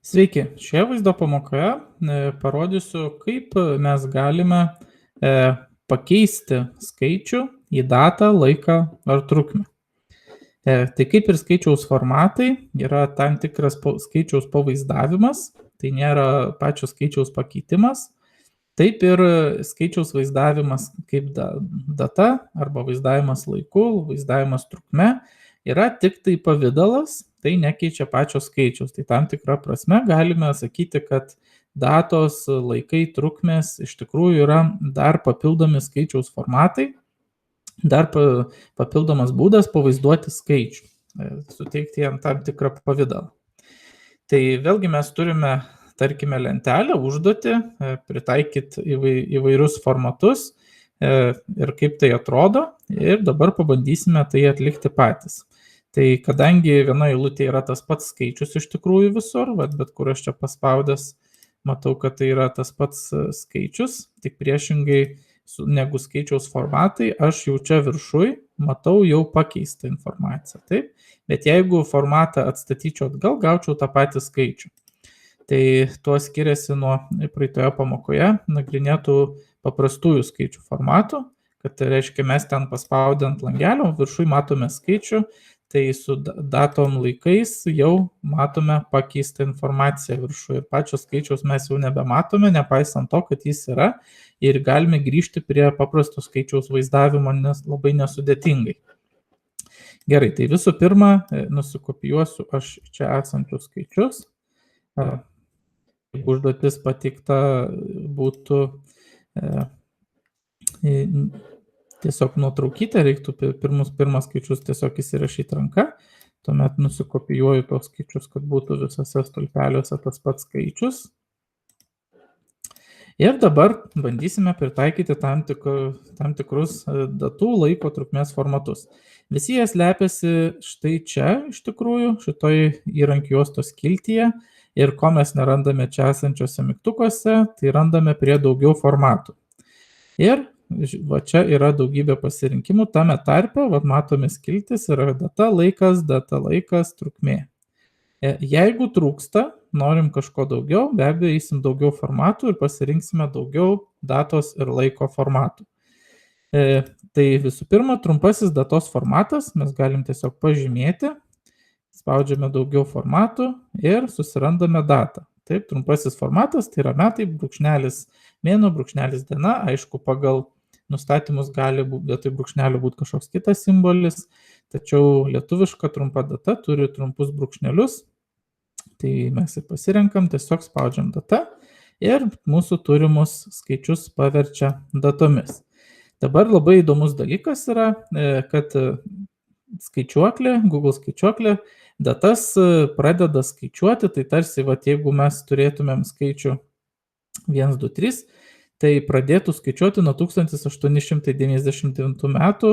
Sveiki, šioje vaizdo pamokoje parodysiu, kaip mes galime pakeisti skaičių į datą, laiką ar trukmę. Tai kaip ir skaičiaus formatai, yra tam tikras skaičiaus pavaizdavimas, tai nėra pačio skaičiaus pakeitimas. Taip ir skaičiaus vaizdavimas kaip data arba vaizdavimas laiku, vaizdavimas trukme yra tik tai pavidalas, tai nekeičia pačio skaičiaus. Tai tam tikra prasme galime sakyti, kad datos, laikai, trukmės iš tikrųjų yra dar papildomi skaičiaus formatai, dar papildomas būdas pavaizduoti skaičių, suteikti jam tam tikrą pavidalą. Tai vėlgi mes turime, tarkime, lentelę, užduotį, pritaikyti įvairius formatus ir kaip tai atrodo, ir dabar pabandysime tai atlikti patys. Tai kadangi viena eilutė yra tas pats skaičius iš tikrųjų visur, bet kur aš čia paspaudęs, matau, kad tai yra tas pats skaičius, tik priešingai negu skaičiaus formatai, aš jau čia viršui matau jau pakeistą informaciją, taip? Bet jeigu formatą atstatyčiau atgal, gaučiau tą patį skaičių. Tai tuo skiriasi nuo praeitoje pamokoje nagrinėtų paprastųjų skaičių formatų, kad tai reiškia mes ten paspaudę ant langelio, viršui matome skaičių, tai su datom laikais jau matome pakeistą informaciją viršui ir pačio skaičiaus mes jau nebematome, nepaisant to, kad jis yra ir galime grįžti prie paprasto skaičiaus vaizdavimo, nes labai nesudėtingai. Gerai, tai visų pirma, nusikopijuosiu aš čia esančius skaičius. Užduotis pateikta būtų tiesiog nuotraukytę, reiktų pirmas skaičius tiesiog įsirašyti ranka, tuomet nusikopijuoju tos skaičius, kad būtų visose stulpeliuose tas pats skaičius. Ir dabar bandysime pritaikyti tam tikrus datų, laiko, trukmės formatus. Visi jie slepiasi štai čia, iš tikrųjų, šitoj įrankių juostos skiltyje, ir ko mes nerandame čia esančiose mygtukuose, tai randame prie daugiau formatų. Ir va čia yra daugybė pasirinkimų, tame tarpe, matome skiltis, yra data, laikas, trukmė. Jeigu trūksta, norim kažko daugiau, be abejo, eisim daugiau formatų ir pasirinksime daugiau datos ir laiko formatų. Tai visų pirma, trumpasis datos formatas, mes galim tiesiog pažymėti, spaudžiame daugiau formatų ir susirandame datą. Taip, trumpasis formatas, tai yra metai, brūkšnelis mėnuo, brūkšnelis diena, aišku, pagal nustatymus gali vietoj brūkšnelio būti kažkoks kitas simbolis, tačiau lietuviška trumpa data turi trumpus brūkšnelius, tai mes ir pasirenkam, tiesiog spaudžiam data ir mūsų turimus skaičius paverčia datomis. Dabar labai įdomus dalykas yra, kad skaičiuoklė, Google skaičiuoklė, datas pradeda skaičiuoti, tai tarsi, jeigu mes turėtumėm skaičių 1, 2, 3, tai pradėtų skaičiuoti nuo 1899 metų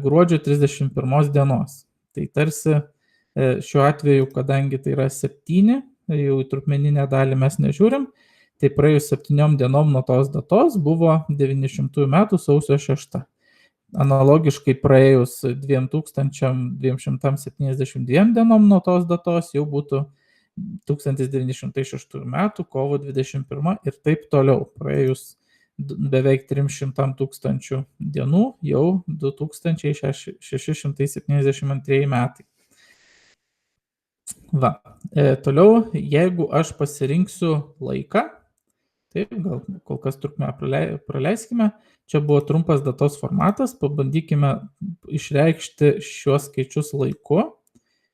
gruodžio 31 dienos. Tai tarsi šiuo atveju, kadangi tai yra 7, jau į trupmeninę dalį mes nežiūrim, tai praėjus 7 dienom nuo tos datos buvo 900 metų sausio 6. Analogiškai praėjus 2272 dienom nuo tos datos jau būtų 1906 metų kovo 21 ir taip toliau. Praėjus beveik 300 tūkstančių dienų jau 2672 metai. Toliau, jeigu aš pasirinksiu laiką, taip, gal kol kas trukmę praleiskime, čia buvo trumpas datos formatas, pabandykime išreikšti šiuos skaičius laiku,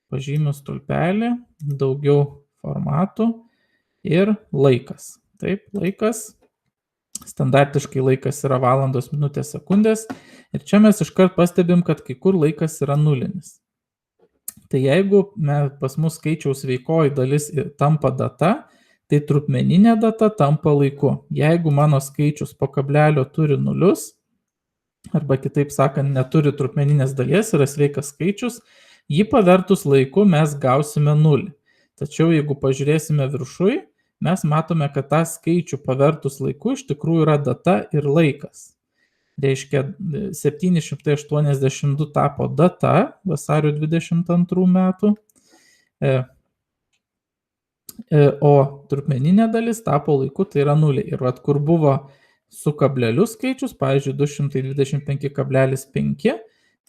pažymiu stulpelį, daugiau formatų ir laikas. Taip, laikas, standartiškai laikas yra valandos, minutės, sekundės ir čia mes iškart pastebim, kad kai kur laikas yra nulinis. Tai jeigu pas mus skaičiaus veikoji dalis tampa data, tai trupmeninė data tampa laiku. Jeigu mano skaičius po kablelio turi nulius, arba kitaip sakant, neturi trupmeninės dalies, yra sveikas skaičius, jį pavertus laiku mes gausime 0. Tačiau jeigu pažiūrėsime viršui, mes matome, kad tą skaičių pavertus laiku iš tikrųjų yra data ir laikas. Reiškia, 782 tapo data vasario 22 metų. O trupmeninė dalis tapo laiku, tai yra 0. Ir vat, kur buvo su kableliu skaičius, pavyzdžiui, 225,5,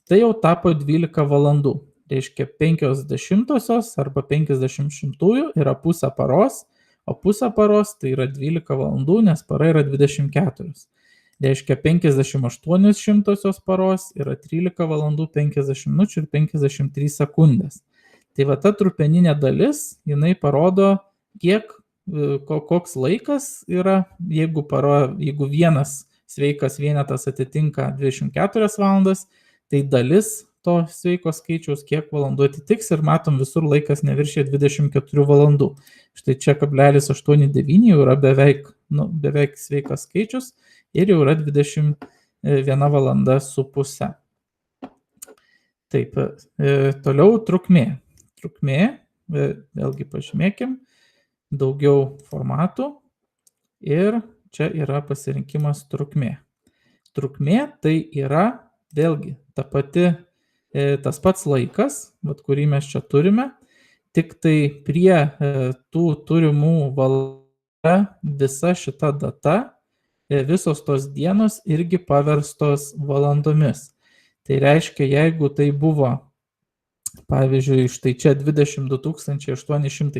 tai jau tapo 12 valandų. Reiškia 50 arba 50 šimtųjų yra pusę paros, o pusę paros tai yra 12 valandų, nes para yra 24. Reiškia 58 šimtosios paros yra 13 valandų 50 minučių ir 53 sekundės. Tai va ta trupmeninė dalis, jinai parodo, koks laikas yra, jeigu vienas sveikas vienetas atitinka 24 valandas, tai dalis to sveiko skaičiaus kiek valandų atitiks ir matom visur laikas neviršė 24 valandų. Štai čia 0,89 jau yra beveik sveikas skaičius ir jau yra 21 valanda su puse. Taip, toliau trukmė. Trukmė, vėlgi pažymėkim, daugiau formatų ir čia yra pasirinkimas trukmė. Trukmė tai yra vėlgi tas pats laikas, kurį mes čia turime, tik tai prie tų turimų valandų visa šita data, visos tos dienos irgi paverstos valandomis. Tai reiškia, jeigu tai buvo, pavyzdžiui, štai čia 22 803,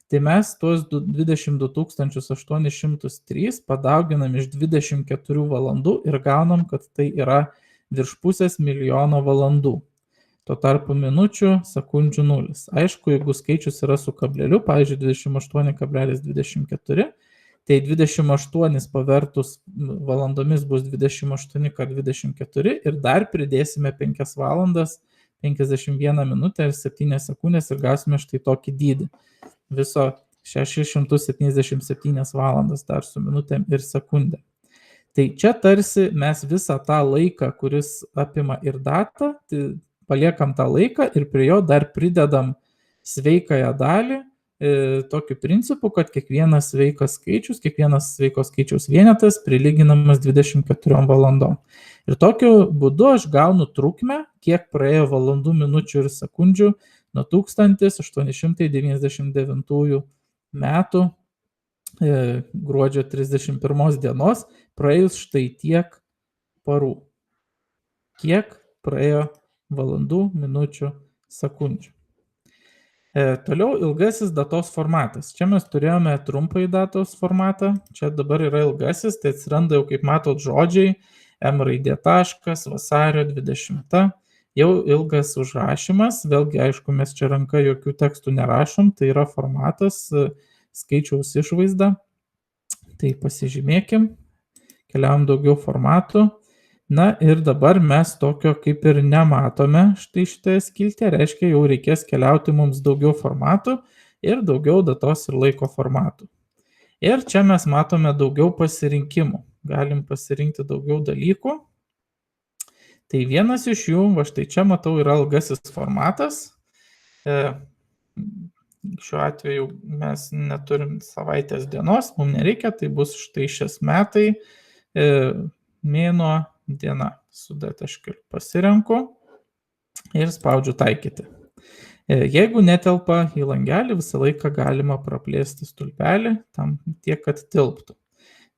tai mes tuos 22 803 padauginam iš 24 valandų ir gaunam, kad tai yra virš pusės milijono valandų. Tuo tarpu minučių, sekundžių 0. Aišku, jeigu skaičius yra su kableliu, pavyzdžiui, 28,24, tai 28 pavertus valandomis bus 28,24 ir dar pridėsime 5 valandas, 51 minutę ir 7 sekundės ir gausime štai tokį dydį. Viso 677 valandas dar su minutėm ir sekundėm. Tai čia tarsi mes visą tą laiką, kuris apima ir datą, tai paliekam tą laiką ir prie jo dar pridedam sveikąją dalį, tokiu principu, kad kiekvienas sveikas sveiko skaičiaus vienetas prilyginamas 24 valandom. Ir tokiu būdu aš gaunu trukmę, kiek praėjo valandų, minučių ir sekundžių nuo 1899 metų gruodžio 31 dienos praėjus štai tiek parų. Kiek praėjo valandų, minučių, sekundžių. Toliau ilgasis datos formatas. Čia mes turėjome trumpąjį datos formatą, čia dabar yra ilgasis, tai atsiranda jau, kaip matot, žodžiai, M raidė taškas, vasario 20, jau ilgas užrašymas, vėlgi, aišku, mes čia ranka jokių tekstų nerašom, tai yra formatas, skaičiaus išvaizda. Tai pasižymėkim, keliavom daugiau formatų. Na ir dabar mes tokio kaip ir nematome štai šitoje skiltyje, reiškia jau reikės keliauti mums daugiau formatų ir daugiau datos ir laiko formatų. Ir čia mes matome daugiau pasirinkimų, galim pasirinkti daugiau dalykų. Tai vienas iš jų, va štai čia matau, yra ilgasis formatas. Šiuo atveju mes neturim savaitės dienos, mums nereikia, tai bus štai šis metai, mėnuo, diena. Su D taškeliu pasirenku ir spaudžiu taikyti. Jeigu netelpa į langelį, visą laiką galima praplėsti stulpelį, tam tiek, kad tilptų.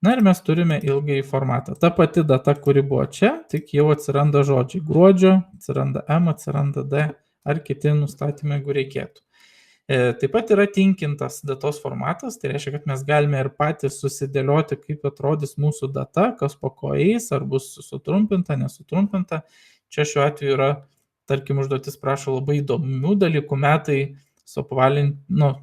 Na ir mes turime ilgąjį formatą. Ta pati data, kuri buvo čia, tik jau atsiranda žodžiai gruodžio, atsiranda M, atsiranda D ar kiti nustatymai, jeigu reikėtų. Taip pat yra tinkintas datos formatas, tai reiškia, kad mes galime ir patys susidėlioti, kaip atrodys mūsų data, kas po ko eis, ar bus sutrumpinta, nesutrumpinta. Čia šiuo atveju yra, tarkim, užduotis prašo labai įdomių dalykų, metai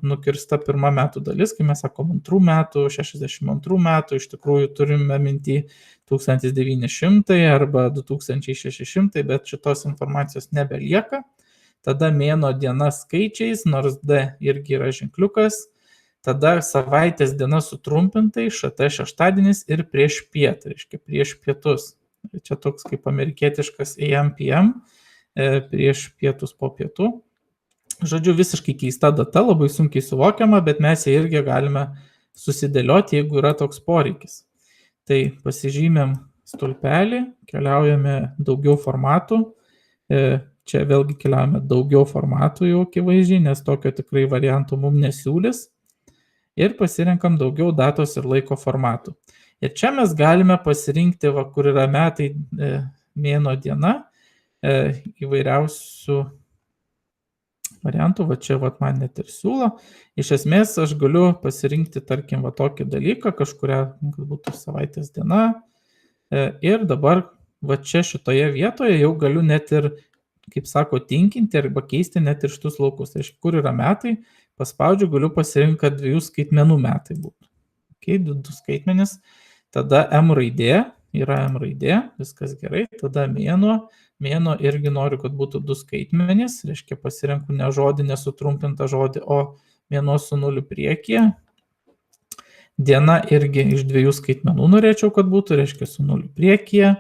nukirsta pirma metų dalis, kai mes sakom 2 metų, 62 metų, iš tikrųjų turime minti 1900 arba 2600, bet šitos informacijos nebelieka. Tada mėno diena skaičiais, nors D irgi yra ženkliukas, tada savaitės diena sutrumpintai, ŠT šeštadienis ir prieš pietą, reiškia prieš pietus. Čia toks kaip amerikietiškas AM, PM, prieš pietus po pietų. Žodžiu, visiškai keista data, labai sunkiai suvokiama, bet mes ją irgi galime susidėlioti, jeigu yra toks poreikis. Tai pasižymėm stulpelį, keliaujame daugiau formatų. čia vėlgi keliaujame daugiau formatų jau akivaizdžiai, nes tokio tikrai varianto mums nesiūlys. Ir pasirenkam daugiau datos ir laiko formatų. Ir čia mes galime pasirinkti, kur yra metai, mėnuo, diena, įvairiausių variantų, čia man net ir siūlo. Iš esmės aš galiu pasirinkti, tarkim, tokį dalyką, kažkuria galbūt savaitės diena. Ir dabar čia šitoje vietoje jau galiu net ir, kaip sako, tinkinti arba keisti net ir šitus laukus. Tai kur yra metai, paspaudžiu, galiu pasirinkti, kad 2 skaitmenų metai būtų. 2 skaitmenis, tada M raidė, yra M raidė, viskas gerai, tada mėnuo irgi noriu, kad būtų 2 skaitmenys, reiškia pasirenku ne žodį, nesutrumpintą žodį, o mėnuo su 0 priekyje. Diena irgi iš 2 skaitmenų norėčiau, kad būtų, reiškia su 0 priekyje.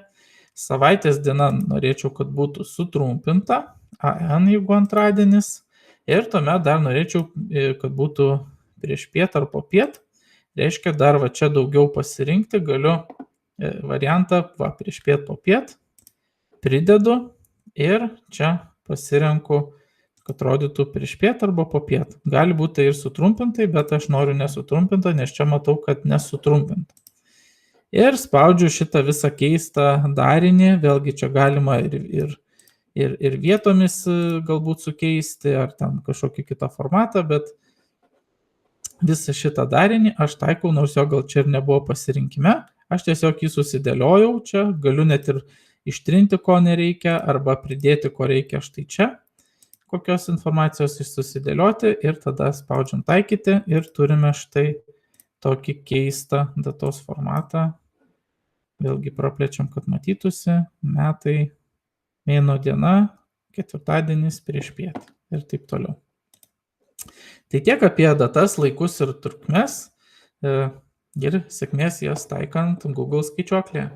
Savaitės diena norėčiau, kad būtų sutrumpinta, AN jeigu antradienis. Ir tuomet dar norėčiau, kad būtų prieš piet ar po piet. Reiškia dar čia daugiau pasirinkti, galiu variantą prieš piet po piet. Pridedu ir čia pasirenku, kad atrodytų prieš piet arba po piet. Gali būti ir sutrumpintai, bet aš noriu nesutrumpintą, nes čia matau, kad nesutrumpinta. Ir spaudžiu šitą visą keistą darinį, vėlgi čia galima ir vietomis galbūt sukeisti, ar ten kažkokį kitą formatą, bet visą šitą darinį aš taikau, nors jo gal čia ir nebuvo pasirinkime, aš tiesiog jį susidėliojau čia, galiu net ir ištrinti, ko nereikia, arba pridėti, ko reikia štai čia, kokios informacijos susidėlioti ir tada spaudžiam taikyti ir turime štai tokį keistą datos formatą. Vėlgi praplečiam, kad matytųsi, metai, mėnuo, diena, ketvirtadienis prieš piet ir taip toliau. Tai tiek apie datas, laikus ir trukmes ir sėkmės jas taikant Google skaičiuoklėje.